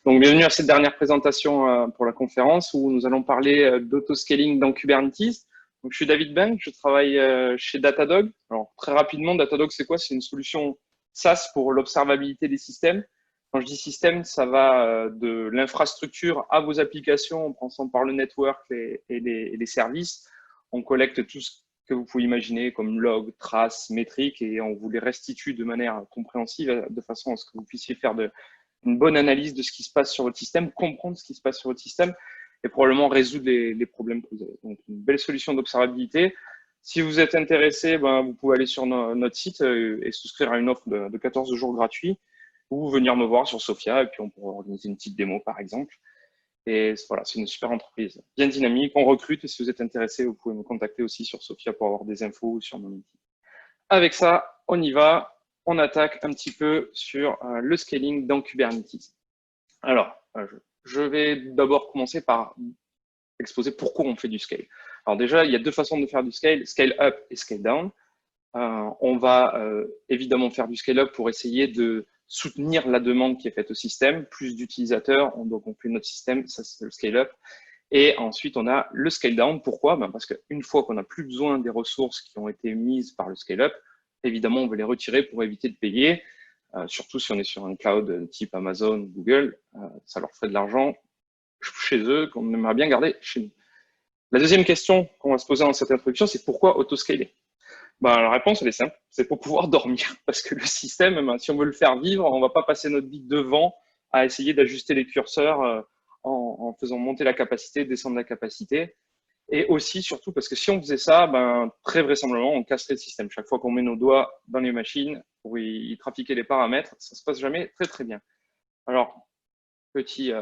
Donc, bienvenue à cette dernière présentation pour la conférence où nous allons parler d'autoscaling dans Kubernetes. Donc, je suis David Ben, je travaille chez Datadog. Alors, très rapidement, Datadog, c'est quoi? C'est une solution SaaS pour l'observabilité des systèmes. Quand je dis système, ça va de l'infrastructure à vos applications en passant par le network et les services. On collecte tout ce que vous pouvez imaginer comme log, traces, métriques et on vous les restitue de manière compréhensive de façon à ce que vous puissiez faire une bonne analyse de ce qui se passe sur votre système, comprendre ce qui se passe sur votre système et probablement résoudre les problèmes que vous avez. Donc, une belle solution d'observabilité. Si vous êtes intéressé, vous pouvez aller sur notre site et souscrire à une offre de 14 jours gratuits ou venir me voir sur Sophia et puis on pourra organiser une petite démo par exemple. Et voilà, c'est une super entreprise, bien dynamique, on recrute et si vous êtes intéressé, vous pouvez me contacter aussi sur Sophia pour avoir des infos sur mon outil. Avec ça, on y va. On attaque un petit peu sur le scaling dans Kubernetes. Alors, je vais d'abord commencer par exposer pourquoi on fait du scale. Alors déjà, il y a deux façons de faire du scale up et scale down. On va évidemment faire du scale up pour essayer de soutenir la demande qui est faite au système. Plus d'utilisateurs, on doit conclure notre système, ça c'est le scale up. Et ensuite, on a le scale down. Pourquoi? Parce qu'une fois qu'on n'a plus besoin des ressources qui ont été mises par le scale up, évidemment, on veut les retirer pour éviter de payer, surtout si on est sur un cloud type Amazon, Google, ça leur ferait de l'argent chez eux qu'on aimerait bien garder chez nous. La deuxième question qu'on va se poser dans cette introduction, c'est pourquoi autoscaler? La réponse, elle est simple, c'est pour pouvoir dormir. Parce que le système, si on veut le faire vivre, on ne va pas passer notre vie devant à essayer d'ajuster les curseurs en faisant monter la capacité, descendre la capacité. Et aussi, surtout, parce que si on faisait ça, très vraisemblablement, on casserait le système. Chaque fois qu'on met nos doigts dans les machines pour y trafiquer les paramètres, ça ne se passe jamais très, très bien. Alors, petit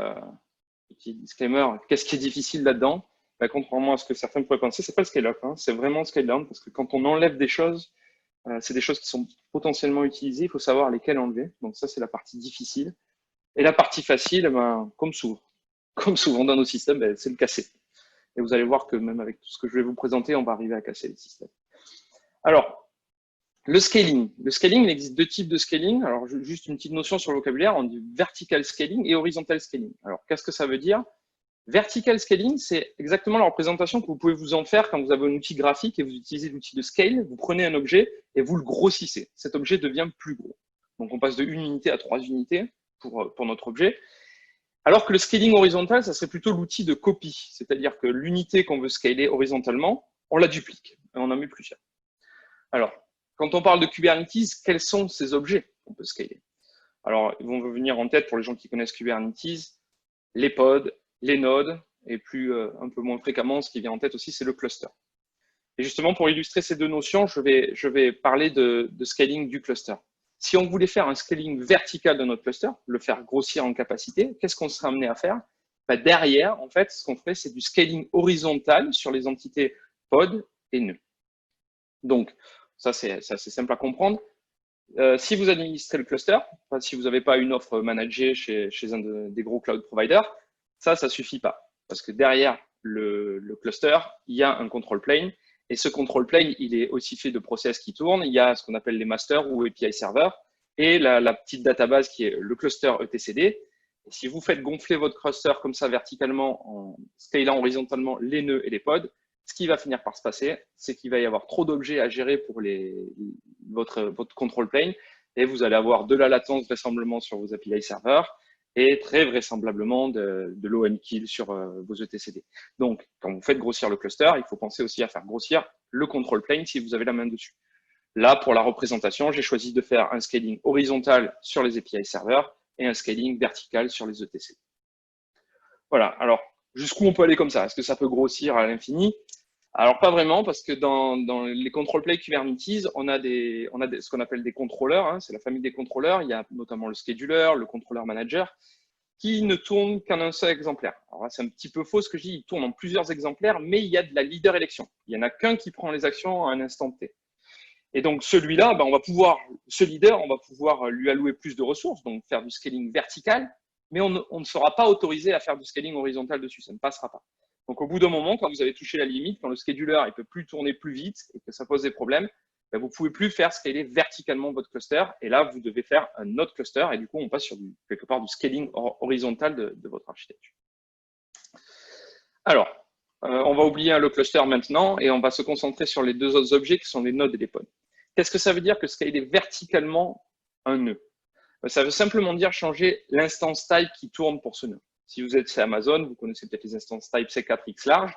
disclaimer, qu'est-ce qui est difficile là-dedans? Contrairement à ce que certains pourraient penser, c'est pas le scale-up, c'est vraiment le scale-down, parce que quand on enlève des choses, c'est des choses qui sont potentiellement utilisées, il faut savoir lesquelles enlever. Donc ça, c'est la partie difficile. Et la partie facile, comme souvent dans nos systèmes, c'est le casser. Et vous allez voir que même avec tout ce que je vais vous présenter, on va arriver à casser les systèmes. Alors, le scaling. Le scaling, il existe deux types de scaling. Alors, juste une petite notion sur le vocabulaire, on dit vertical scaling et horizontal scaling. Alors, qu'est-ce que ça veut dire? Vertical scaling, c'est exactement la représentation que vous pouvez vous en faire quand vous avez un outil graphique et vous utilisez l'outil de scale. Vous prenez un objet et vous le grossissez. Cet objet devient plus gros. Donc, on passe de 1 unité à 3 unités pour notre objet. Alors que le scaling horizontal, ça serait plutôt l'outil de copie. C'est-à-dire que l'unité qu'on veut scaler horizontalement, on la duplique et on en met plusieurs. Alors, quand on parle de Kubernetes, quels sont ces objets qu'on peut scaler? Alors, ils vont venir en tête pour les gens qui connaissent Kubernetes, les pods, les nodes, et un peu moins fréquemment, ce qui vient en tête aussi, c'est le cluster. Et justement, pour illustrer ces deux notions, je vais parler de scaling du cluster. Si on voulait faire un scaling vertical de notre cluster, le faire grossir en capacité, qu'est-ce qu'on serait amené à faire? Derrière, en fait, ce qu'on ferait, c'est du scaling horizontal sur les entités pod et nœuds. Donc, ça, c'est assez simple à comprendre. Si vous administrez le cluster, si vous n'avez pas une offre managée chez un des gros cloud providers, ça suffit pas. Parce que derrière le cluster, il y a un control plane. Et ce control plane, il est aussi fait de process qui tournent. Il y a ce qu'on appelle les masters ou API servers et la petite database qui est le cluster etcd. Et si vous faites gonfler votre cluster comme ça verticalement en scalant horizontalement les nœuds et les pods, ce qui va finir par se passer, c'est qu'il va y avoir trop d'objets à gérer pour votre control plane et vous allez avoir de la latence vraisemblablement sur vos API serveurs et très vraisemblablement de l'OM kill sur vos etcd. Donc, quand vous faites grossir le cluster, il faut penser aussi à faire grossir le control plane si vous avez la main dessus. Là, pour la représentation, j'ai choisi de faire un scaling horizontal sur les API serveurs et un scaling vertical sur les etcd. Voilà, alors, jusqu'où on peut aller comme ça? Est-ce que ça peut grossir à l'infini? Alors, pas vraiment, parce que dans les control plane Kubernetes, on a ce qu'on appelle des contrôleurs, c'est la famille des contrôleurs. Il y a notamment le scheduler, le contrôleur manager, qui ne tourne qu'en un seul exemplaire. Alors là, c'est un petit peu faux ce que je dis, il tourne en plusieurs exemplaires, mais il y a de la leader élection. Il n'y en a qu'un qui prend les actions à un instant T. Et donc, celui-là, ce leader, on va pouvoir lui allouer plus de ressources, donc faire du scaling vertical, mais on ne sera pas autorisé à faire du scaling horizontal dessus, ça ne passera pas. Donc, au bout d'un moment, quand vous avez touché la limite, quand le scheduler ne peut plus tourner plus vite et que ça pose des problèmes, ben, vous ne pouvez plus faire scaler verticalement votre cluster. Et là, vous devez faire un autre cluster. Et du coup, on passe sur quelque part du scaling horizontal de votre architecture. Alors, on va oublier le cluster maintenant et on va se concentrer sur les deux autres objets qui sont les nodes et les pods. Qu'est-ce que ça veut dire que scaler verticalement un nœud? Ça veut simplement dire changer l'instance type qui tourne pour ce nœud. Si vous êtes chez Amazon, vous connaissez peut-être les instances type C4 X large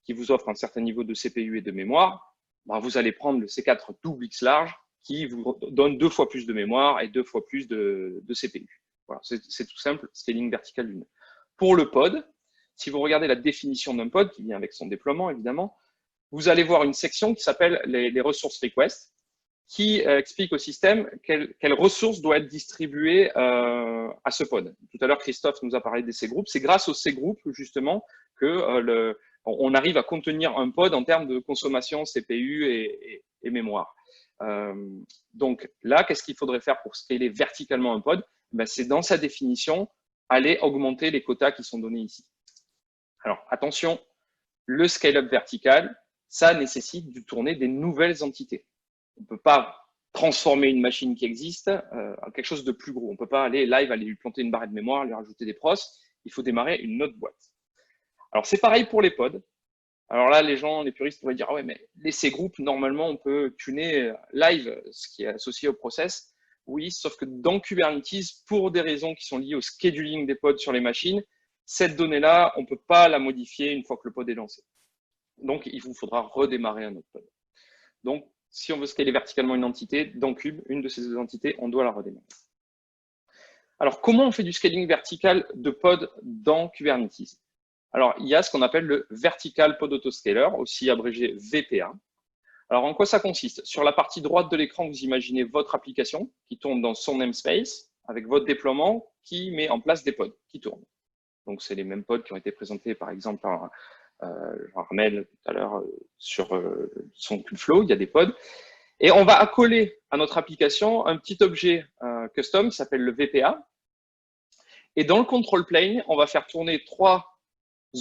qui vous offrent un certain niveau de CPU et de mémoire. Ben, vous allez prendre le C4 double X large qui vous donne 2 fois plus de mémoire et 2 fois plus de CPU. Voilà, c'est tout simple, scaling vertical du nœud. Pour le pod, si vous regardez la définition d'un pod, qui vient avec son déploiement évidemment, vous allez voir une section qui s'appelle les ressources requests, qui explique au système quelles ressources doivent être distribuées à ce pod. Tout à l'heure, Christophe nous a parlé des C-groupes. C'est grâce aux C-groupes, justement, que on arrive à contenir un pod en termes de consommation CPU et mémoire. Donc là, qu'est-ce qu'il faudrait faire pour scaler verticalement un pod? Ben, c'est dans sa définition, aller augmenter les quotas qui sont donnés ici. Alors, attention, le scale-up vertical, ça nécessite de tourner des nouvelles entités. On ne peut pas transformer une machine qui existe en quelque chose de plus gros. On ne peut pas aller live, aller lui planter une barre de mémoire, lui rajouter des pros. Il faut démarrer une autre boîte. Alors, c'est pareil pour les pods. Alors là, les puristes pourraient dire, ah ouais, mais les C-groupes, normalement, on peut tuner live ce qui est associé au process. Oui, sauf que dans Kubernetes, pour des raisons qui sont liées au scheduling des pods sur les machines, cette donnée-là, on ne peut pas la modifier une fois que le pod est lancé. Donc, il vous faudra redémarrer un autre pod. Donc, si on veut scaler verticalement une entité, dans Kube, une de ces entités, on doit la redémarrer. Alors, comment on fait du scaling vertical de pod dans Kubernetes? Alors, il y a ce qu'on appelle le Vertical Pod Autoscaler, aussi abrégé VPA. Alors, en quoi ça consiste? Sur la partie droite de l'écran, vous imaginez votre application qui tourne dans son namespace, avec votre déploiement qui met en place des pods qui tournent. Donc, c'est les mêmes pods qui ont été présentés, par exemple, par Armel tout à l'heure sur son Kubeflow, il y a des pods. Et on va accoler à notre application un petit objet custom qui s'appelle le VPA. Et dans le control plane, on va faire tourner 3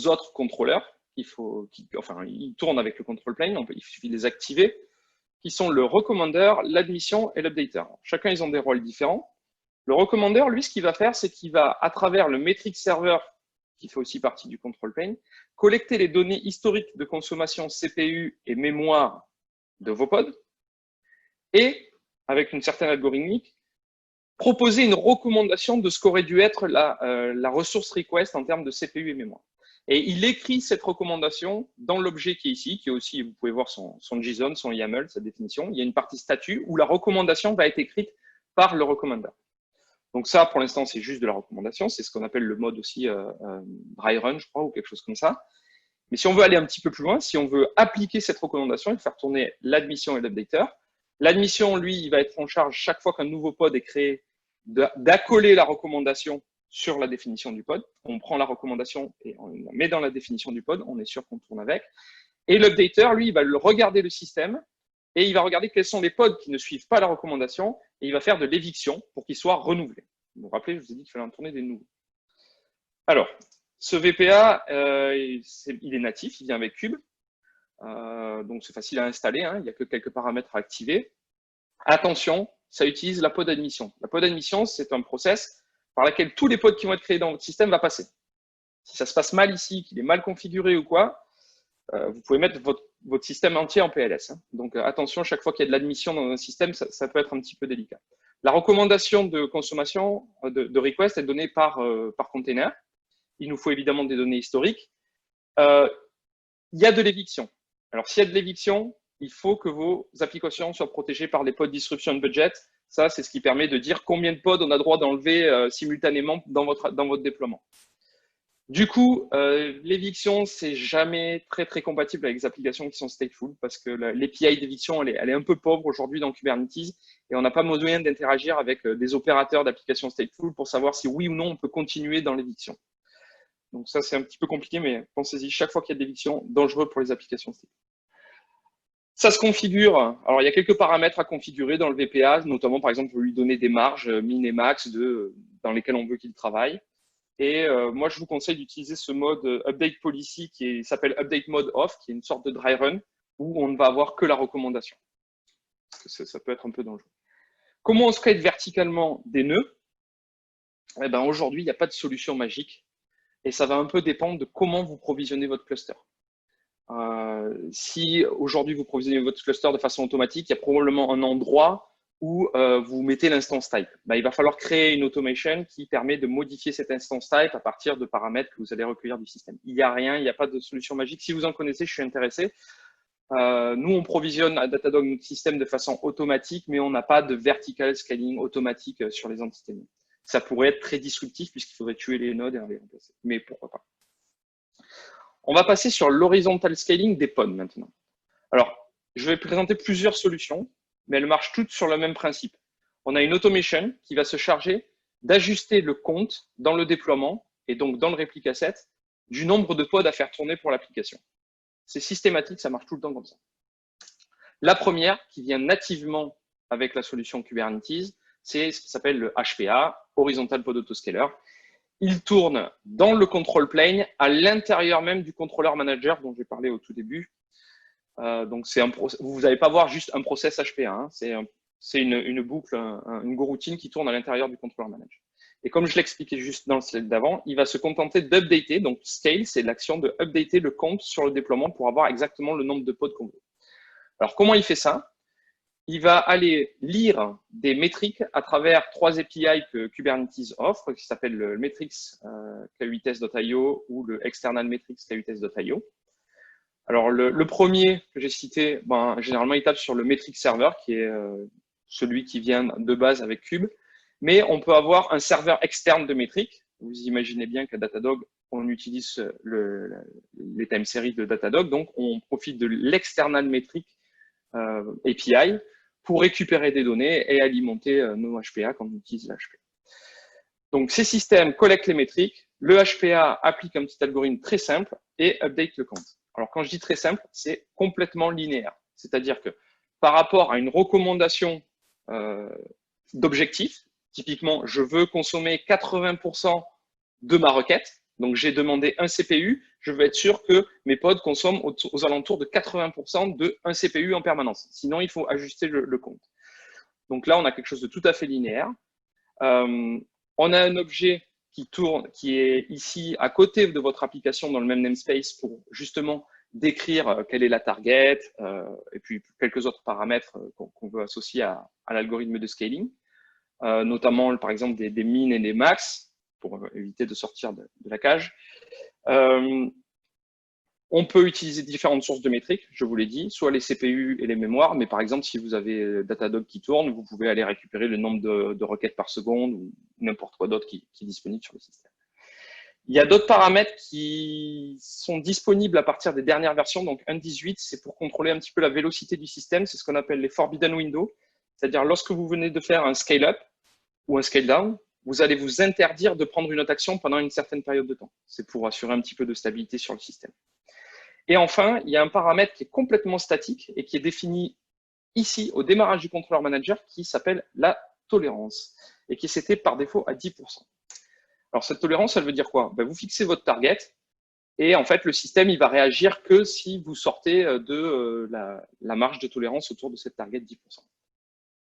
autres contrôleurs. Ils tournent avec le control plane, il suffit de les activer, qui sont le recommander, l'admission et l'updater. Chacun, ils ont des rôles différents. Le recommander, lui, ce qu'il va faire, c'est qu'il va, à travers le metric server, qui fait aussi partie du control plane, collecter les données historiques de consommation CPU et mémoire de vos pods et, avec une certaine algorithmique, proposer une recommandation de ce qu'aurait dû être la ressource request en termes de CPU et mémoire. Et il écrit cette recommandation dans l'objet qui est ici, qui est aussi, vous pouvez voir son JSON, son YAML, sa définition. Il y a une partie statut où la recommandation va être écrite par le recommander. Donc ça, pour l'instant, c'est juste de la recommandation. C'est ce qu'on appelle le mode aussi dry run, je crois, ou quelque chose comme ça. Mais si on veut aller un petit peu plus loin, si on veut appliquer cette recommandation et faire tourner l'admission et l'updater, l'admission, lui, il va être en charge chaque fois qu'un nouveau pod est créé d'accoler la recommandation sur la définition du pod. On prend la recommandation et on la met dans la définition du pod. On est sûr qu'on tourne avec. Et l'updater, lui, il va regarder le système et il va regarder quels sont les pods qui ne suivent pas la recommandation et il va faire de l'éviction pour qu'ils soient renouvelés. Vous vous rappelez, je vous ai dit qu'il fallait en tourner des nouveaux. Alors, ce VPA, il est natif, il vient avec Kube. Donc, c'est facile à installer. Hein, il n'y a que quelques paramètres à activer. Attention, ça utilise la pod admission. La pod admission, c'est un process par lequel tous les pods qui vont être créés dans votre système vont passer. Si ça se passe mal ici, qu'il est mal configuré ou quoi, vous pouvez mettre votre système entier en PLS. Hein. Donc, attention, chaque fois qu'il y a de l'admission dans un système, ça peut être un petit peu délicat. La recommandation de consommation de request est donnée par container. Il nous faut évidemment des données historiques. Il y a de l'éviction. Alors, s'il y a de l'éviction, il faut que vos applications soient protégées par les pod disruption budget. Ça, c'est ce qui permet de dire combien de pods on a droit d'enlever simultanément dans votre déploiement. Du coup, l'éviction, c'est jamais très, très compatible avec les applications qui sont stateful parce que l'API d'éviction, elle est un peu pauvre aujourd'hui dans Kubernetes et on n'a pas besoin d'interagir avec des opérateurs d'applications stateful pour savoir si oui ou non on peut continuer dans l'éviction. Donc ça, c'est un petit peu compliqué, mais pensez-y, chaque fois qu'il y a de l'éviction, dangereux pour les applications stateful. Ça se configure. Alors, il y a quelques paramètres à configurer dans le VPA, notamment, par exemple, lui donner des marges min et max dans lesquelles on veut qu'il travaille. Et moi, je vous conseille d'utiliser ce mode Update Policy qui s'appelle Update Mode Off, qui est une sorte de dry run où on ne va avoir que la recommandation. Ça peut être un peu dangereux. Comment on scale verticalement des nœuds? Eh ben, aujourd'hui, il n'y a pas de solution magique et ça va un peu dépendre de comment vous provisionnez votre cluster. Si aujourd'hui vous provisionnez votre cluster de façon automatique, il y a probablement un endroit où vous mettez l'instance type. Ben, il va falloir créer une automation qui permet de modifier cette instance type à partir de paramètres que vous allez recueillir du système. Il n'y a rien, il n'y a pas de solution magique. Si vous en connaissez, je suis intéressé. Nous, on provisionne à Datadog notre système de façon automatique, mais on n'a pas de vertical scaling automatique sur les entités. Ça pourrait être très disruptif puisqu'il faudrait tuer les nodes et les remplacer. Mais pourquoi pas. On va passer sur l'horizontal scaling des pods maintenant. Alors, je vais présenter plusieurs solutions, mais elles marchent toutes sur le même principe. On a une automation qui va se charger d'ajuster le compte dans le déploiement et donc dans le réplica set du nombre de pods à faire tourner pour l'application. C'est systématique, ça marche tout le temps comme ça. La première, qui vient nativement avec la solution Kubernetes, c'est ce qui s'appelle le HPA, Horizontal Pod Autoscaler. Il tourne dans le control plane à l'intérieur même du controller manager dont j'ai parlé au tout début. Donc, vous n'allez pas voir juste un process HPA, hein. C'est une boucle, une goroutine qui tourne à l'intérieur du controller manager. Et comme je l'expliquais juste dans le slide d'avant, il va se contenter d'updater. Donc, scale, c'est l'action de updater le compte sur le déploiement pour avoir exactement le nombre de pods qu'on veut. Alors, comment il fait ça? Il va aller lire des métriques à travers 3 API que Kubernetes offre, qui s'appellent le metrics k8s.io ou le external metrics k8s.io. Alors, le premier que j'ai cité, généralement, il tape sur le metric server, qui est celui qui vient de base avec Kube. Mais on peut avoir un serveur externe de métriques. Vous imaginez bien qu'à Datadog, on utilise les time series de Datadog. Donc, on profite de l'external metric API pour récupérer des données et alimenter nos HPA quand on utilise l'HPA. Donc, ces systèmes collectent les métriques. Le HPA applique un petit algorithme très simple et update le compte. Alors, quand je dis très simple, c'est complètement linéaire. C'est-à-dire que par rapport à une recommandation d'objectif, typiquement, je veux consommer 80% de ma requête. Donc, j'ai demandé un CPU. Je veux être sûr que mes pods consomment aux alentours de 80% de un CPU en permanence. Sinon, il faut ajuster le compte. Donc là, on a quelque chose de tout à fait linéaire. On a un objet qui tourne, qui est ici à côté de votre application dans le même namespace pour justement décrire quelle est la target et puis quelques autres paramètres qu'on veut associer à l'algorithme de scaling. Notamment, par exemple, des min et des max, pour éviter de sortir de la cage. On peut utiliser différentes sources de métriques, je vous l'ai dit, soit les CPU et les mémoires, mais par exemple, si vous avez Datadog qui tourne, vous pouvez aller récupérer le nombre de requêtes par seconde ou n'importe quoi d'autre qui est disponible sur le système. Il y a d'autres paramètres qui sont disponibles à partir des dernières versions. Donc, 1.18, c'est pour contrôler un petit peu la vélocité du système. C'est ce qu'on appelle les forbidden windows. C'est-à-dire, lorsque vous venez de faire un scale-up ou un scale-down, vous allez vous interdire de prendre une autre action pendant une certaine période de temps. C'est pour assurer un petit peu de stabilité sur le système. Et enfin, il y a un paramètre qui est complètement statique et qui est défini ici au démarrage du controller manager qui s'appelle la tolérance et qui est setée par défaut à 10%. Alors, cette tolérance, elle veut dire quoi? Vous fixez votre target et en fait, le système, il va réagir que si vous sortez de la marge de tolérance autour de cette target 10%.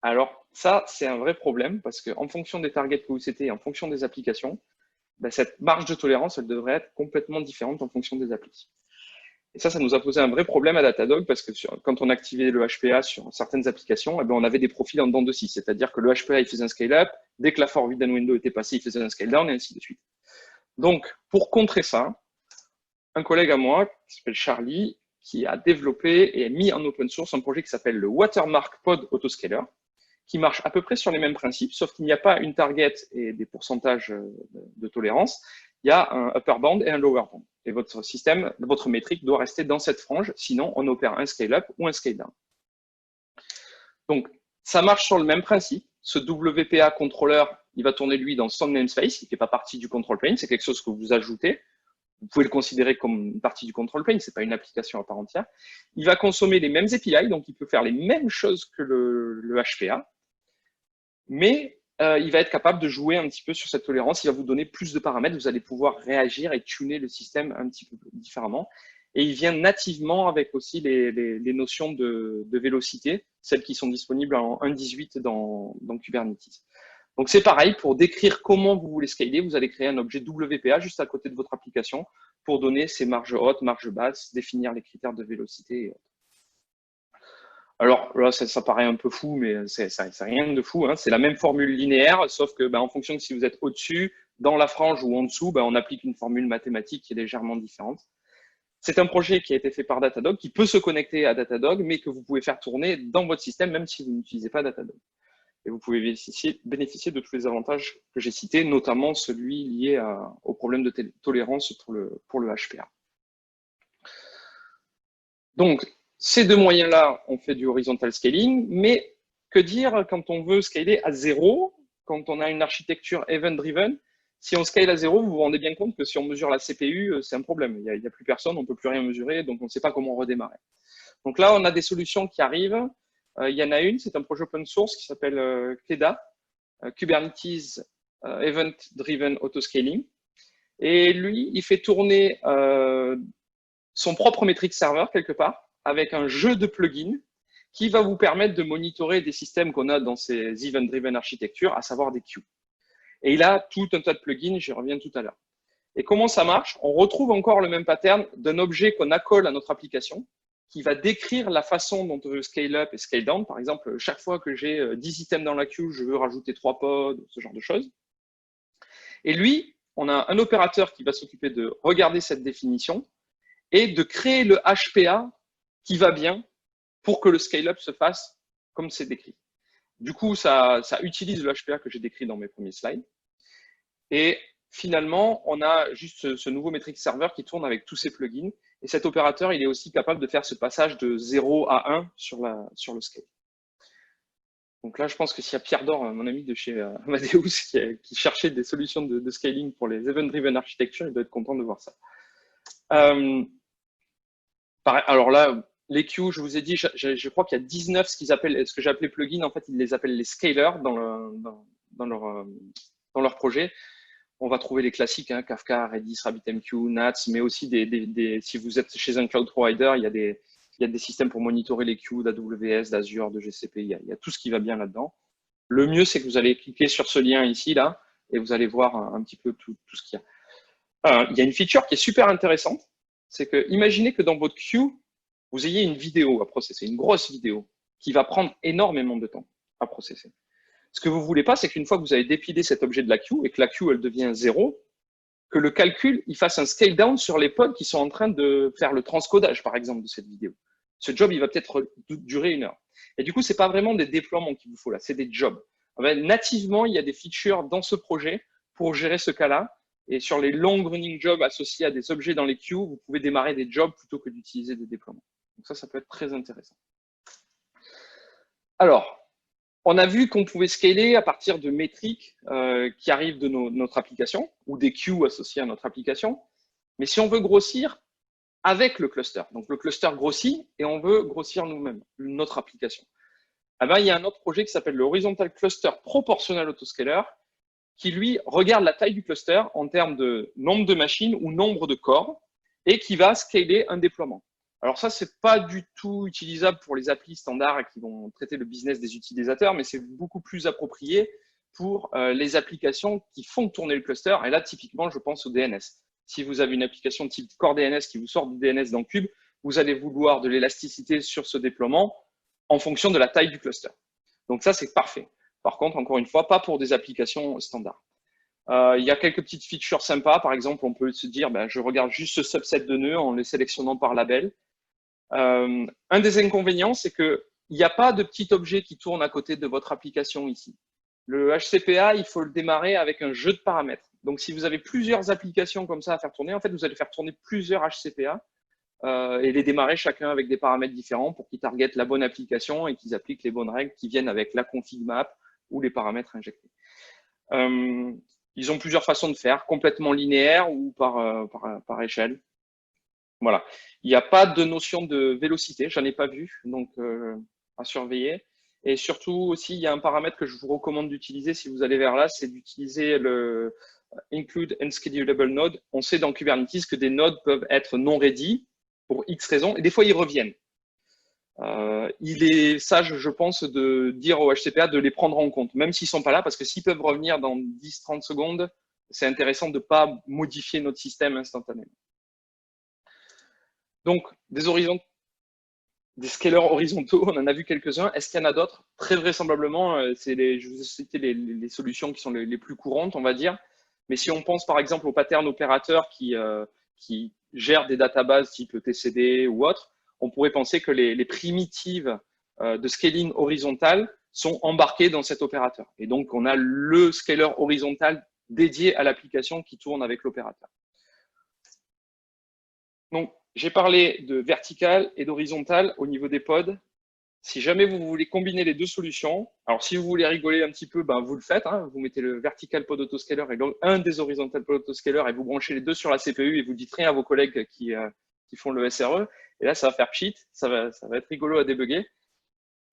Alors, ça, c'est un vrai problème parce qu'en fonction des targets que vous setez et en fonction des applications, cette marge de tolérance, elle devrait être complètement différente en fonction des applications. Et ça nous a posé un vrai problème à Datadog parce que quand on activait le HPA sur certaines applications, on avait des profils en dents de scie. C'est-à-dire que le HPA, il faisait un scale-up. Dès que la forbidden window était passée, il faisait un scale-down et ainsi de suite. Donc, pour contrer ça, un collègue à moi, qui s'appelle Charlie, qui a développé et mis en open source un projet qui s'appelle le Watermark Pod Autoscaler, qui marche à peu près sur les mêmes principes, sauf qu'il n'y a pas une target et des pourcentages de tolérance. Il y a un upper bound et un lower bound. Et votre système, votre métrique doit rester dans cette frange, sinon on opère un scale-up ou un scale-down. Donc, ça marche sur le même principe. Ce WPA controller, il va tourner lui dans son namespace, il ne fait pas partie du control plane, c'est quelque chose que vous ajoutez. Vous pouvez le considérer comme une partie du control plane, ce n'est pas une application à part entière. Il va consommer les mêmes API, donc il peut faire les mêmes choses que le HPA, mais il va être capable de jouer un petit peu sur cette tolérance. Il va vous donner plus de paramètres. Vous allez pouvoir réagir et tuner le système un petit peu différemment. et il vient nativement avec aussi les notions de vélocité, celles qui sont disponibles en 1.18 dans Kubernetes. Donc c'est pareil, pour décrire comment vous voulez scaler, vous allez créer un objet WPA juste à côté de votre application pour donner ses marges hautes, marges basses, définir les critères de vélocité et autres. Alors là, ça paraît un peu fou, mais c'est rien de fou, hein. C'est la même formule linéaire, sauf que en fonction de si vous êtes au-dessus, dans la frange ou en dessous, on applique une formule mathématique qui est légèrement différente. C'est un projet qui a été fait par Datadog, qui peut se connecter à Datadog, mais que vous pouvez faire tourner dans votre système, même si vous n'utilisez pas Datadog. Et vous pouvez bénéficier de tous les avantages que j'ai cités, notamment celui lié au problème de tolérance pour le HPA. Donc, ces deux moyens-là, on fait du horizontal scaling, mais que dire quand on veut scaler à zéro, quand on a une architecture event-driven? Si on scale à zéro, vous vous rendez bien compte que si on mesure la CPU, c'est un problème. Il n'y a plus personne, on ne peut plus rien mesurer, donc on ne sait pas comment redémarrer. Donc là, on a des solutions qui arrivent. Il y en a une, c'est un projet open source qui s'appelle KEDA, Kubernetes Event Driven Autoscaling. Et lui, il fait tourner son propre metric server quelque part avec un jeu de plugins qui va vous permettre de monitorer des systèmes qu'on a dans ces Event Driven architectures, à savoir des queues. Et il a tout un tas de plugins, j'y reviens tout à l'heure. Et comment ça marche? On retrouve encore le même pattern d'un objet qu'on accole à notre application, qui va décrire la façon dont on veut scale up et scale down. Par exemple, chaque fois que j'ai 10 items dans la queue, je veux rajouter 3 pods, ce genre de choses. Et lui, on a un opérateur qui va s'occuper de regarder cette définition et de créer le HPA qui va bien pour que le scale-up se fasse comme c'est décrit. Du coup, ça utilise le HPA que j'ai décrit dans mes premiers slides. Et finalement, on a juste ce nouveau metric server qui tourne avec tous ces plugins. Et cet opérateur, il est aussi capable de faire ce passage de 0 à 1 sur le scale. Donc là, je pense que s'il y a Pierre Dor, mon ami de chez Amadeus, qui cherchait des solutions de scaling pour les event-driven architecture, il doit être content de voir ça. Alors là, les queues, je vous ai dit, je crois qu'il y a 19 ce que j'ai appelé plugins. En fait, ils les appellent les scalers dans leur projet. On va trouver les classiques, hein, Kafka, Redis, RabbitMQ, NATS, mais aussi si vous êtes chez un cloud provider, il y a des systèmes pour monitorer les queues d'AWS, d'Azure, de GCP. Il y a tout ce qui va bien là-dedans. Le mieux, c'est que vous allez cliquer sur ce lien ici, là, et vous allez voir un petit peu tout ce qu'il y a. Il y a une feature qui est super intéressante. C'est que, imaginez que dans votre queue, vous ayez une vidéo à processer, une grosse vidéo, qui va prendre énormément de temps à processer. Ce que vous ne voulez pas, c'est qu'une fois que vous avez dépilé cet objet de la queue et que la queue, elle devient 0, que le calcul, il fasse un scale down sur les pods qui sont en train de faire le transcodage, par exemple, de cette vidéo. Ce job, il va peut-être durer 1 heure. Et du coup, ce n'est pas vraiment des déploiements qu'il vous faut là, c'est des jobs. Nativement, il y a des features dans ce projet pour gérer ce cas-là. Et sur les long running jobs associés à des objets dans les queues, vous pouvez démarrer des jobs plutôt que d'utiliser des déploiements. Donc ça peut être très intéressant. Alors, on a vu qu'on pouvait scaler à partir de métriques qui arrivent de notre application ou des queues associées à notre application. Mais si on veut grossir avec le cluster, donc le cluster grossit et on veut grossir nous-mêmes, notre application, il y a un autre projet qui s'appelle le Horizontal Cluster Proportional Autoscaler qui, lui, regarde la taille du cluster en termes de nombre de machines ou nombre de corps et qui va scaler un déploiement. Alors ça, c'est pas du tout utilisable pour les applis standards qui vont traiter le business des utilisateurs, mais c'est beaucoup plus approprié pour les applications qui font tourner le cluster. Et là, typiquement, je pense au DNS. Si vous avez une application type Core DNS qui vous sort du DNS dans Cube, vous allez vouloir de l'élasticité sur ce déploiement en fonction de la taille du cluster. Donc ça, c'est parfait. Par contre, encore une fois, pas pour des applications standards. Il y a quelques petites features sympas. Par exemple, on peut se dire, je regarde juste ce subset de nœuds en les sélectionnant par label. Un des inconvénients, c'est qu'il n'y a pas de petit objet qui tourne à côté de votre application ici. Le HCPA, il faut le démarrer avec un jeu de paramètres. Donc, si vous avez plusieurs applications comme ça à faire tourner, en fait, vous allez faire tourner plusieurs HCPA et les démarrer chacun avec des paramètres différents pour qu'ils targetent la bonne application et qu'ils appliquent les bonnes règles qui viennent avec la config map ou les paramètres injectés. Ils ont plusieurs façons de faire, complètement linéaire ou par échelle. Voilà. Il n'y a pas de notion de vélocité, j'en ai pas vu, donc à surveiller. Et surtout aussi, il y a un paramètre que je vous recommande d'utiliser si vous allez vers là, c'est d'utiliser le include unschedulable node. On sait dans Kubernetes que des nodes peuvent être non ready pour X raisons, et des fois, ils reviennent. Il est sage, je pense, de dire au HCPA de les prendre en compte, même s'ils ne sont pas là, parce que s'ils peuvent revenir dans 10-30 secondes, c'est intéressant de ne pas modifier notre système instantanément. Donc, des scalers horizontaux, on en a vu quelques-uns. Est-ce qu'il y en a d'autres? Très vraisemblablement, je vous ai cité les solutions qui sont les plus courantes, on va dire. Mais si on pense par exemple aux patterns opérateurs qui gèrent des databases type TCD ou autre, on pourrait penser que les primitives de scaling horizontal sont embarquées dans cet opérateur. Et donc, on a le scaler horizontal dédié à l'application qui tourne avec l'opérateur. Donc, j'ai parlé de vertical et d'horizontal au niveau des pods. Si jamais vous voulez combiner les deux solutions, alors si vous voulez rigoler un petit peu, ben vous le faites. Hein, vous mettez le vertical pod autoscaler et un des horizontal pod autoscaler et vous branchez les deux sur la CPU et vous dites rien à vos collègues qui font le SRE. Et là, ça va faire pchit, ça va être rigolo à débugger.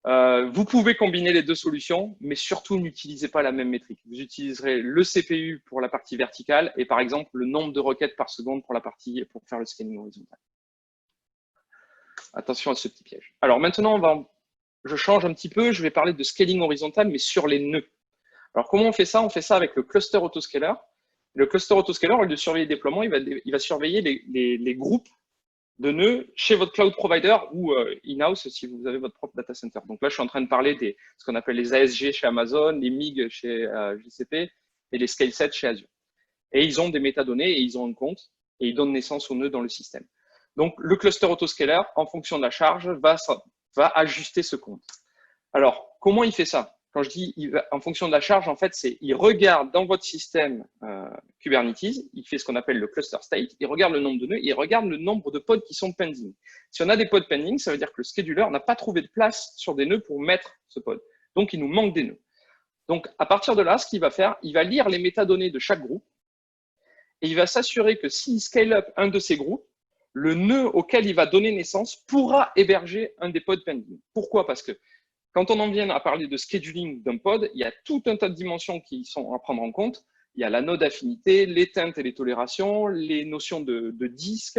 Vous pouvez combiner les deux solutions, mais surtout n'utilisez pas la même métrique. Vous utiliserez le CPU pour la partie verticale et par exemple le nombre de requêtes par seconde pour faire le scaling horizontal. Attention à ce petit piège. Alors maintenant, je change un petit peu, je vais parler de scaling horizontal, mais sur les nœuds. Alors comment on fait ça? On fait ça avec le cluster autoscaler. Le cluster autoscaler, au lieu de surveiller le déploiement, il va surveiller les groupes de nœuds chez votre cloud provider ou in-house si vous avez votre propre data center. Donc là, je suis en train de parler de ce qu'on appelle les ASG chez Amazon, les MIG chez GCP et les scale-sets chez Azure. Et ils ont des métadonnées et ils ont un compte et ils donnent naissance aux nœuds dans le système. Donc, le cluster autoscaler, en fonction de la charge, va ajuster ce compte. Alors, comment il fait ça? Quand je dis en fonction de la charge, en fait, il regarde dans votre système Kubernetes, il fait ce qu'on appelle le cluster state, il regarde le nombre de nœuds, il regarde le nombre de pods qui sont pending. Si on a des pods pending, ça veut dire que le scheduler n'a pas trouvé de place sur des nœuds pour mettre ce pod. Donc, il nous manque des nœuds. Donc, à partir de là, ce qu'il va faire, il va lire les métadonnées de chaque groupe et il va s'assurer que s'il scale up un de ces groupes, le nœud auquel il va donner naissance pourra héberger un des pods pending. Pourquoi? Parce que quand on en vient à parler de scheduling d'un pod, il y a tout un tas de dimensions qui sont à prendre en compte. Il y a la node affinité, l'éteinte et les tolérations, les notions de disque,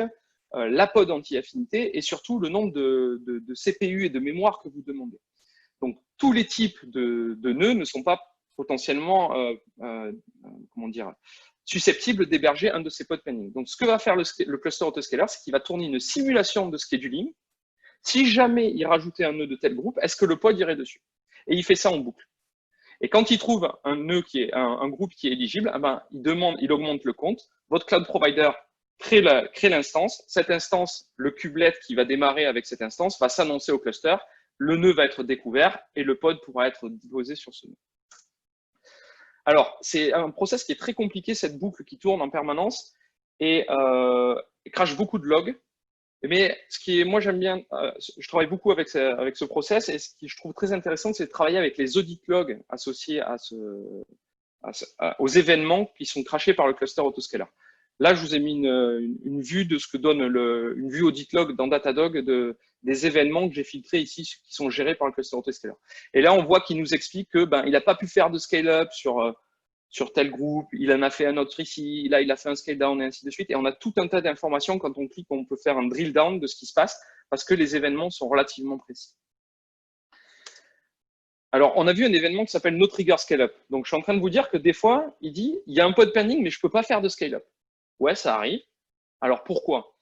la pod anti-affinité et surtout le nombre de CPU et de mémoire que vous demandez. Donc, tous les types de nœuds ne sont pas potentiellement susceptibles d'héberger un de ces pods pending. Donc, ce que va faire le cluster autoscaler, c'est qu'il va tourner une simulation de scheduling. Si jamais il rajoutait un nœud de tel groupe, est-ce que le pod irait dessus? Et il fait ça en boucle. Et quand il trouve un nœud un groupe qui est éligible, eh ben, il augmente le compte. Votre cloud provider crée l'instance. Cette instance, le kubelet qui va démarrer avec cette instance, va s'annoncer au cluster. Le nœud va être découvert et le pod pourra être déposé sur ce nœud. Alors, c'est un process qui est très compliqué, cette boucle qui tourne en permanence et crache beaucoup de logs. Mais moi, j'aime bien, je travaille beaucoup avec ce process et ce que je trouve très intéressant, c'est de travailler avec les audit logs associés aux événements qui sont crachés par le cluster autoscaler. Là, je vous ai mis une vue de ce que donne une vue audit log dans Datadog des événements que j'ai filtrés ici qui sont gérés par le cluster autoscaler. Et là, on voit qu'il nous explique que il n'a pas pu faire de scale-up sur tel groupe, il en a fait un autre ici, là il a fait un scale down et ainsi de suite. Et on a tout un tas d'informations quand on clique, on peut faire un drill down de ce qui se passe parce que les événements sont relativement précis. Alors, on a vu un événement qui s'appelle No Trigger Scale Up. Donc, je suis en train de vous dire que des fois, il dit, il y a un pod pending, mais je ne peux pas faire de scale up. Ouais, ça arrive. Alors, pourquoi?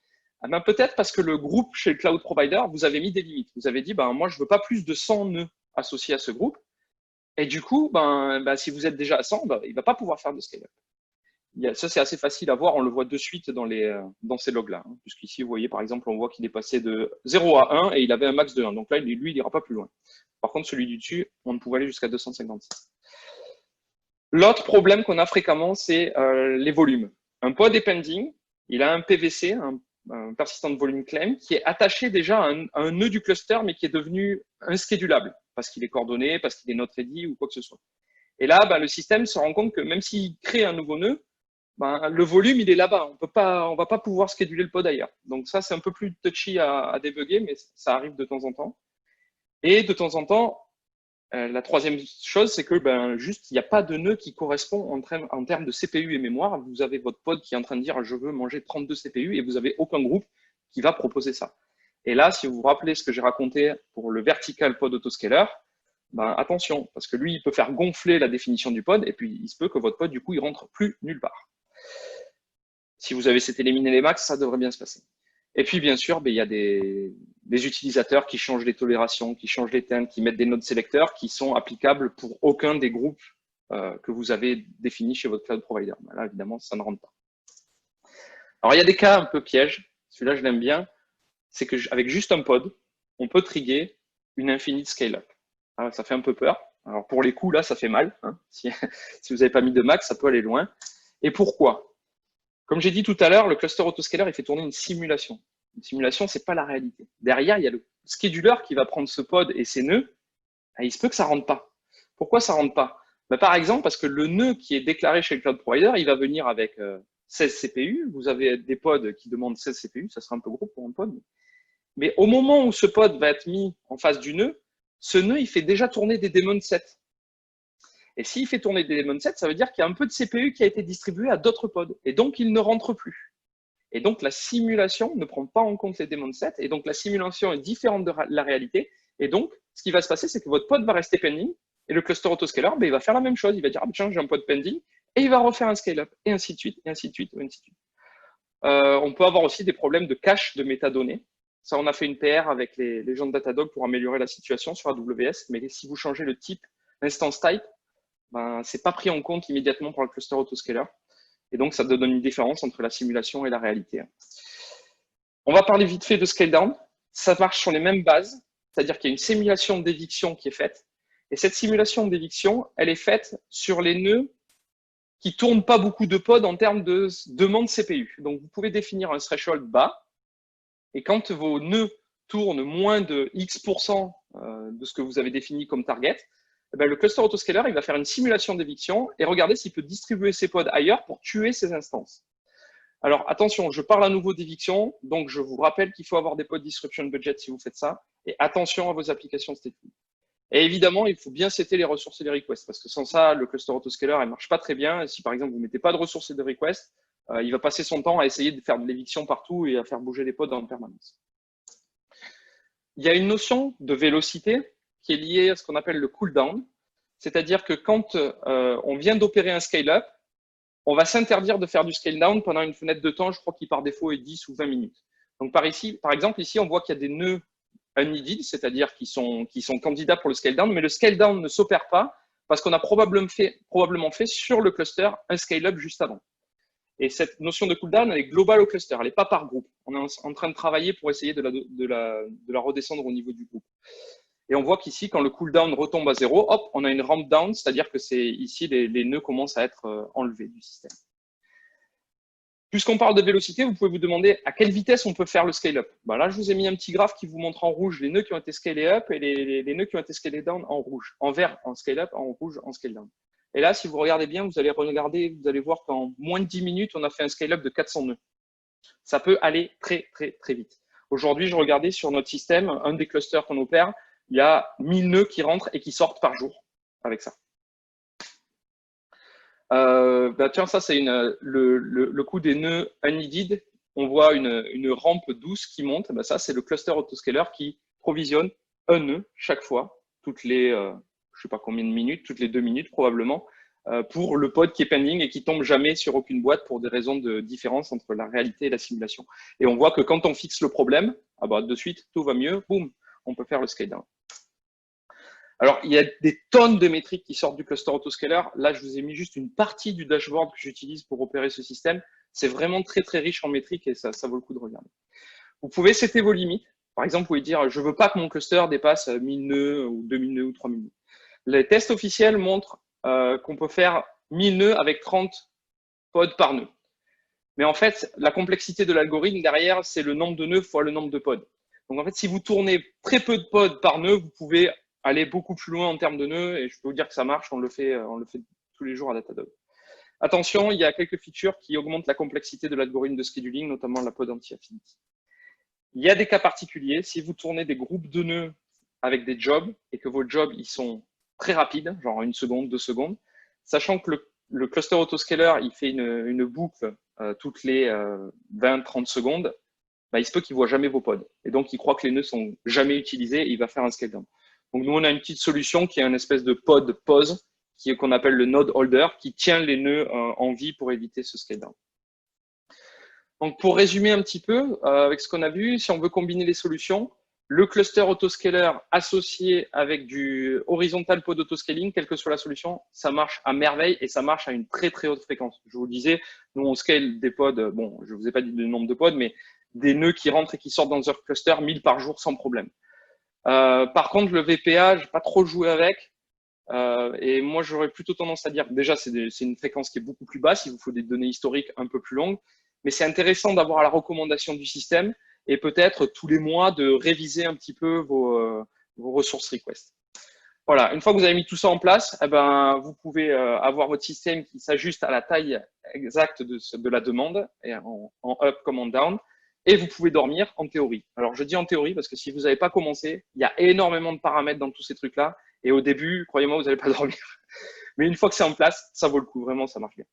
Peut-être parce que le groupe chez le cloud provider, vous avez mis des limites. Vous avez dit, moi, je ne veux pas plus de 100 nœuds associés à ce groupe. Et du coup, si vous êtes déjà à 100, il ne va pas pouvoir faire de scale-up. Ça, c'est assez facile à voir. On le voit de suite dans ces logs-là. Hein, puisqu'ici, vous voyez, par exemple, on voit qu'il est passé de 0 à 1 et il avait un max de 1. Donc là, lui, il n'ira pas plus loin. Par contre, celui du dessus, on ne pouvait aller jusqu'à 256. L'autre problème qu'on a fréquemment, c'est les volumes. Un pod est pending, il a un PVC, un persistent volume claim, qui est attaché déjà à un nœud du cluster, mais qui est devenu inschedulable, parce qu'il est coordonné, parce qu'il est not ready ou quoi que ce soit. Et là, le système se rend compte que même s'il crée un nouveau nœud, le volume, il est là-bas. On va pas pouvoir scheduler le pod ailleurs. Donc ça, c'est un peu plus touchy à débugger, mais ça arrive de temps en temps. Et de temps en temps, la troisième chose, c'est que juste, il n'y a pas de nœud qui correspond en termes de CPU et mémoire. Vous avez votre pod qui est en train de dire « je veux manger 32 CPU » et vous n'avez aucun groupe qui va proposer ça. Et là, si vous vous rappelez ce que j'ai raconté pour le vertical pod autoscaler, ben, attention, parce que lui, il peut faire gonfler la définition du pod, et puis il se peut que votre pod, du coup, il rentre plus nulle part. Si vous avez cet éliminé les max, ça devrait bien se passer. Et puis, bien sûr, ben, il y a des utilisateurs qui changent les tolérations, qui changent les teintes, qui mettent des nodes sélecteurs qui sont applicables pour aucun des groupes que vous avez définis chez votre cloud provider. Ben là, évidemment, ça ne rentre pas. Alors, il y a des cas un peu pièges. Celui-là, je l'aime bien. C'est qu'avec juste un pod, on peut trigger une infinite scale-up. Ça fait un peu peur. Alors, pour les coups, là, ça fait mal. Hein. Si vous n'avez pas mis de max, ça peut aller loin. Et pourquoi? Comme j'ai dit tout à l'heure, le cluster autoscaler, il fait tourner une simulation. Une simulation, c'est pas la réalité. Derrière, il y a le scheduler qui va prendre ce pod et ses nœuds. Et il se peut que ça rentre pas. Pourquoi ça rentre pas? Ben, par exemple, parce que le nœud qui est déclaré chez le cloud provider, il va venir avec 16 CPU. Vous avez des pods qui demandent 16 CPU. Ça sera un peu gros pour un pod. Mais au moment où ce pod va être mis en face du nœud, ce nœud, il fait déjà tourner des daemon sets. Et s'il fait tourner des daemon sets, ça veut dire qu'il y a un peu de CPU qui a été distribué à d'autres pods. Et donc, il ne rentre plus. Et donc, la simulation ne prend pas en compte les daemon sets. Et donc, la simulation est différente de la réalité. Et donc, ce qui va se passer, c'est que votre pod va rester pending. Et le cluster autoscaler, ben, il va faire la même chose. Il va dire, ah, tiens, j'ai un pod pending. Et il va refaire un scale-up. Et ainsi de suite, et ainsi de suite, et ainsi de suite. On peut avoir aussi des problèmes de cache de métadonnées. Ça, on a fait une PR avec les gens de Datadog pour améliorer la situation sur AWS. Mais si vous changez le type, l'instance type, ben, c'est pas pris en compte immédiatement par le cluster autoscaler. Et donc, ça donne une différence entre la simulation et la réalité. On va parler vite fait de scale down. Ça marche sur les mêmes bases, c'est-à-dire qu'il y a une simulation d'éviction qui est faite. Et cette simulation d'éviction, elle est faite sur les nœuds qui tournent pas beaucoup de pods en termes de demande CPU. Donc, vous pouvez définir un threshold bas. Et quand vos nœuds tournent moins de X% de ce que vous avez défini comme target, eh bien, le cluster autoscaler, il va faire une simulation d'éviction et regarder s'il peut distribuer ses pods ailleurs pour tuer ses instances. Alors, attention, je parle à nouveau d'éviction, donc je vous rappelle qu'il faut avoir des pod disruption budget si vous faites ça, et attention à vos applications stateful. Et évidemment, il faut bien setter les ressources et les requests, parce que sans ça, le cluster autoscaler, il ne marche pas très bien. Et si par exemple, vous ne mettez pas de ressources et de requests, il va passer son temps à essayer de faire de l'éviction partout et à faire bouger les pods en permanence. Il y a une notion de vélocité qui est liée à ce qu'on appelle le cooldown, c'est-à-dire que quand on vient d'opérer un scale-up, on va s'interdire de faire du scale-down pendant une fenêtre de temps, je crois qui par défaut est 10 ou 20 minutes. Donc par exemple, ici, on voit qu'il y a des nœuds unneeded, c'est-à-dire qui sont candidats pour le scale-down, mais le scale-down ne s'opère pas parce qu'on a probablement fait sur le cluster un scale-up juste avant. Et cette notion de cooldown, elle est globale au cluster, elle n'est pas par groupe. On est en train de travailler pour essayer de la redescendre au niveau du groupe. Et on voit qu'ici, quand le cooldown retombe à 0, hop, on a une ramp down, c'est-à-dire que c'est ici, les nœuds commencent à être enlevés du système. Puisqu'on parle de vélocité, vous pouvez vous demander à quelle vitesse on peut faire le scale-up. Ben là, je vous ai mis un petit graphe qui vous montre en rouge les nœuds qui ont été scalés up et les nœuds qui ont été scalés down en rouge. En vert, en scale-up, en rouge, en scale-down. Et là, si vous regardez bien, vous allez voir qu'en moins de 10 minutes, on a fait un scale-up de 400 nœuds. Ça peut aller très, très, très vite. Aujourd'hui, je regardais sur notre système, un des clusters qu'on opère, il y a 1000 nœuds qui rentrent et qui sortent par jour avec ça. Tiens, ça, c'est le coût des nœuds unneeded. On voit une rampe douce qui monte. Ben, ça, c'est le cluster autoscaler qui provisionne un nœud chaque fois, toutes les, je ne sais pas combien de minutes, toutes les 2 minutes probablement, pour le pod qui est pending et qui tombe jamais sur aucune boîte pour des raisons de différence entre la réalité et la simulation. Et on voit que quand on fixe le problème, ah bah, de suite, tout va mieux, boum, on peut faire le scale down. Alors, il y a des tonnes de métriques qui sortent du cluster autoscaler. Là, je vous ai mis juste une partie du dashboard que j'utilise pour opérer ce système. C'est vraiment très, très riche en métriques et ça vaut le coup de regarder. Vous pouvez setter vos limites. Par exemple, vous pouvez dire, je ne veux pas que mon cluster dépasse 1000 nœuds ou 2000 nœuds ou 3000 nœuds. Les tests officiels montrent qu'on peut faire 1000 nœuds avec 30 pods par nœud. Mais en fait, la complexité de l'algorithme derrière, c'est le nombre de nœuds fois le nombre de pods. Donc, en fait, si vous tournez très peu de pods par nœud, vous pouvez aller beaucoup plus loin en termes de nœuds et je peux vous dire que ça marche, on le fait tous les jours à Datadog. Attention, il y a quelques features qui augmentent la complexité de l'algorithme de scheduling, notamment la pod anti-affinity. Il y a des cas particuliers, si vous tournez des groupes de nœuds avec des jobs et que vos jobs ils sont très rapides, genre 1 seconde, 2 secondes, sachant que le cluster autoscaler il fait une boucle toutes les 20-30 secondes, bah, il se peut qu'il voit jamais vos pods. Et donc, il croit que les nœuds sont jamais utilisés et il va faire un scale down. Donc, nous, on a une petite solution qui est une espèce de pod pause qu'on appelle le node holder qui tient les nœuds en vie pour éviter ce scale down. Donc, pour résumer un petit peu avec ce qu'on a vu, si on veut combiner les solutions, le cluster autoscaler associé avec du horizontal pod autoscaling, quelle que soit la solution, ça marche à merveille et ça marche à une très très haute fréquence. Je vous le disais, nous on scale des pods, bon, je vous ai pas dit le nombre de pods, mais des nœuds qui rentrent et qui sortent dans un cluster 1000 par jour sans problème. Par contre, le VPA, j'ai pas trop joué avec. Et moi, j'aurais plutôt tendance à dire, déjà, c'est une fréquence qui est beaucoup plus basse, il vous faut des données historiques un peu plus longues, mais c'est intéressant d'avoir la recommandation du système et peut-être tous les mois de réviser un petit peu vos ressources request. Voilà, une fois que vous avez mis tout ça en place, eh ben, vous pouvez avoir votre système qui s'ajuste à la taille exacte de la demande, et en up comme en down, et vous pouvez dormir en théorie. Alors, je dis en théorie parce que si vous n'avez pas commencé, il y a énormément de paramètres dans tous ces trucs-là, et au début, croyez-moi, vous n'allez pas dormir. Mais une fois que c'est en place, ça vaut le coup, vraiment, ça marche bien.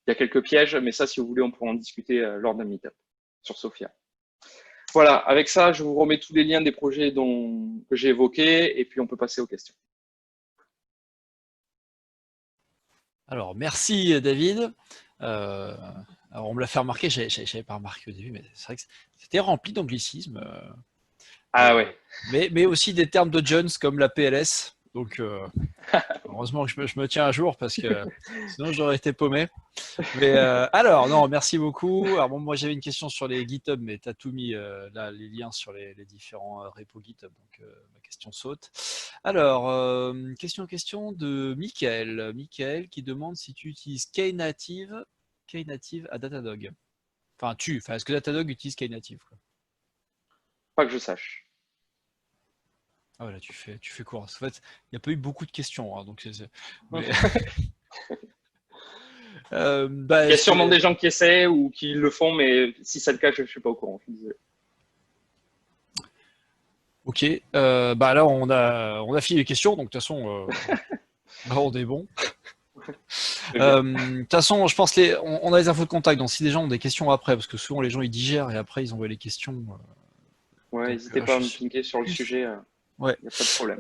Il y a quelques pièges, mais ça, si vous voulez, on pourra en discuter lors d'un meetup sur Sophia. Voilà, avec ça, je vous remets tous les liens des projets que j'ai évoqués, et puis on peut passer aux questions. Alors, merci David. Alors, on me l'a fait remarquer, je n'avais pas remarqué au début, mais c'est vrai que c'était rempli d'anglicisme. Ah ouais. Mais aussi des termes de Jones comme la PLS. Donc, heureusement que je me tiens à jour parce que sinon j'aurais été paumé. Mais alors, non, merci beaucoup. Alors, bon, moi j'avais une question sur les GitHub, mais tu as tout mis là, les liens sur les différents repos GitHub. Donc, ma question saute. Alors, question de Michael. Michael qui demande si tu utilises Knative à Datadog. Enfin, est-ce que Datadog utilise Knative, quoi? Pas que je sache. Ah voilà, tu fais court. En fait, il n'y a pas eu beaucoup de questions, hein, donc mais, Il y a sûrement des gens qui essaient ou qui le font, mais si c'est le cas, je ne suis pas au courant. Ok, bah là on a fini les questions, donc de toute façon, là, on est bon. De toute façon, je pense on a les infos de contact, donc si les gens ont des questions après, parce que souvent les gens ils digèrent et après ils envoient les questions. Ouais, n'hésitez pas à me pinguer sur le sujet. Ouais. Il n'y a pas de problème.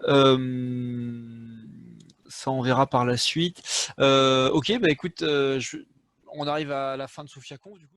Ça, on verra par la suite. Ok, bah écoute, on arrive à la fin de SophiaConf, du coup.